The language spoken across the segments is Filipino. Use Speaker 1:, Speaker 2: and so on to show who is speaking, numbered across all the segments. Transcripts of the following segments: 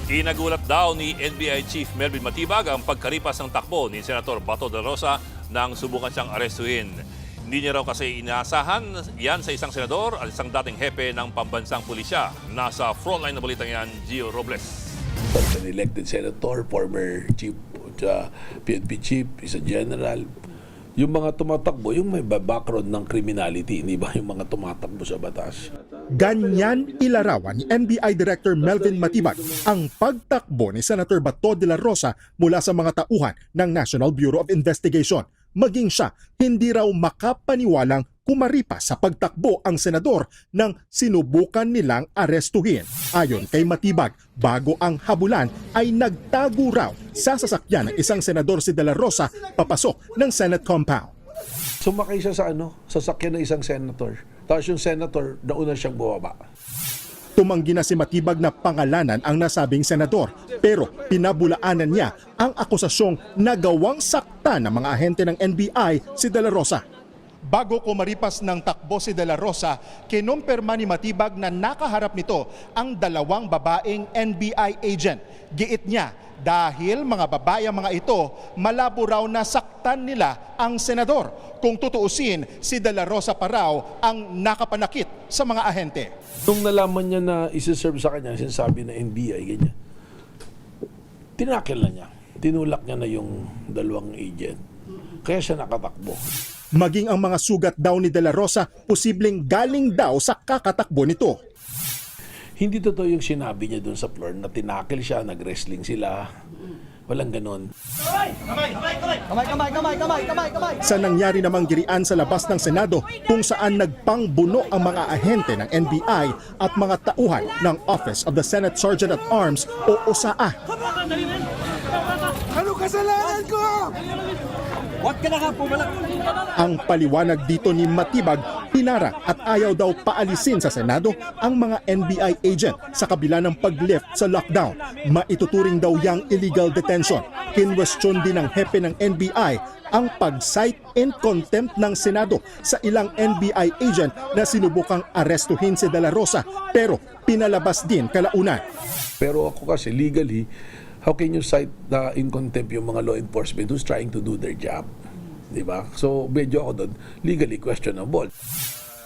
Speaker 1: Inagulat daw ni NBI Chief Melvin Matibag ang pagkaripas ng takbo ni Senator Bato de la Rosa nang subukan siyang arestuhin. Hindi niya raw kasi inaasahan yan sa isang senador at isang dating hepe ng pambansang pulisya. Nasa frontline na balitang yan, Gio Robles.
Speaker 2: An elected senator, former chief, PNP chief, is a general. Yung mga tumatakbo, yung may background ng criminality, hindi ba yung mga tumatakbo sa batas?
Speaker 3: Ganyan ilarawan ni NBI Director Melvin Matibag ang pagtakbo ni Senator Bato de la Rosa mula sa mga tauhan ng National Bureau of Investigation. Maging siya, hindi raw makapaniwalang kumaripas sa pagtakbo ang senador nang sinubukan nilang arestuhin. Ayon kay Matibag, bago ang habulan ay nagtago raw sa sasakyan ng isang senador si de la Rosa papasok ng Senate compound.
Speaker 2: Sumakay siya sa sasakyan ng isang senator. Tapos yung senator, nauna siyang bumaba.
Speaker 3: Tumanggi na si Matibag na pangalanan ang nasabing senador, pero pinabulaanan niya ang akusasyong nagawang sakta ng mga ahente ng NBI si de la Rosa. Bago kumaripas ng takbo si de la Rosa, kinumpirma ni Matibag na nakaharap nito ang dalawang babaeng NBI agent. Giit niya, dahil mga babae ang mga ito, malabo raw na saktan nila ang senador. Kung tutuusin, si de la Rosa pa raw ang nakapanakit sa mga ahente.
Speaker 2: Nung nalaman niya na isi-serve sa kanya, sinasabi na NBI, ganyan, tinakil na niya. Tinulak niya na yung dalawang agent. Kaya siya nakatakbo.
Speaker 3: Maging ang mga sugat daw ni de la Rosa, posibleng galing daw sa kakatakbo nito.
Speaker 2: Hindi totoo yung sinabi niya doon sa floor na tinakil siya, nag-wrestling sila. Walang ganon.
Speaker 3: Sa nangyari namang girian sa labas ng Senado kung saan nagpangbuno ang mga ahente ng NBI at mga tauhan ng Office of the Senate Sergeant at Arms o OSAA.
Speaker 4: Ano kasalanan ko?
Speaker 3: Ang paliwanag dito ni Matibag, pinara at ayaw daw paalisin sa Senado ang mga NBI agent sa kabila ng pag-lift sa lockdown. Maituturing daw yang illegal detention. Kinwestiyon din ng hepe ng NBI ang pag-cite in contempt ng Senado sa ilang NBI agent na sinubukang arestuhin si de la Rosa pero pinalabas din kalaunan.
Speaker 2: Pero ako kasi legally, how can you cite in contempt yung mga law enforcement who's trying to do their job? Diba? So, medyo ako doon, legally questionable.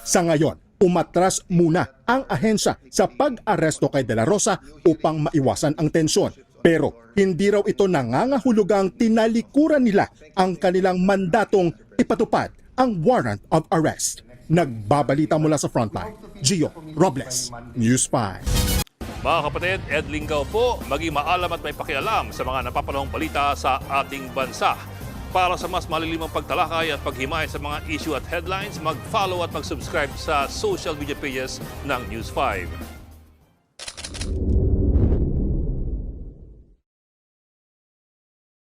Speaker 3: Sa ngayon, umatras muna ang ahensya sa pag-aresto kay de la Rosa upang maiwasan ang tensyon. Pero hindi raw ito nangangahulugang tinalikuran nila ang kanilang mandatong ipatupad ang warrant of arrest. Nagbabalita mula sa Frontline, Gio Robles, News 5.
Speaker 1: Mga kapatid, Ed Lingaw po, maging maalam at may pakialam sa mga napapanahong balita sa ating bansa. Para sa mas malilimang pagtalakay at paghimay sa mga issue at headlines, mag-follow at mag-subscribe sa social media pages ng News 5.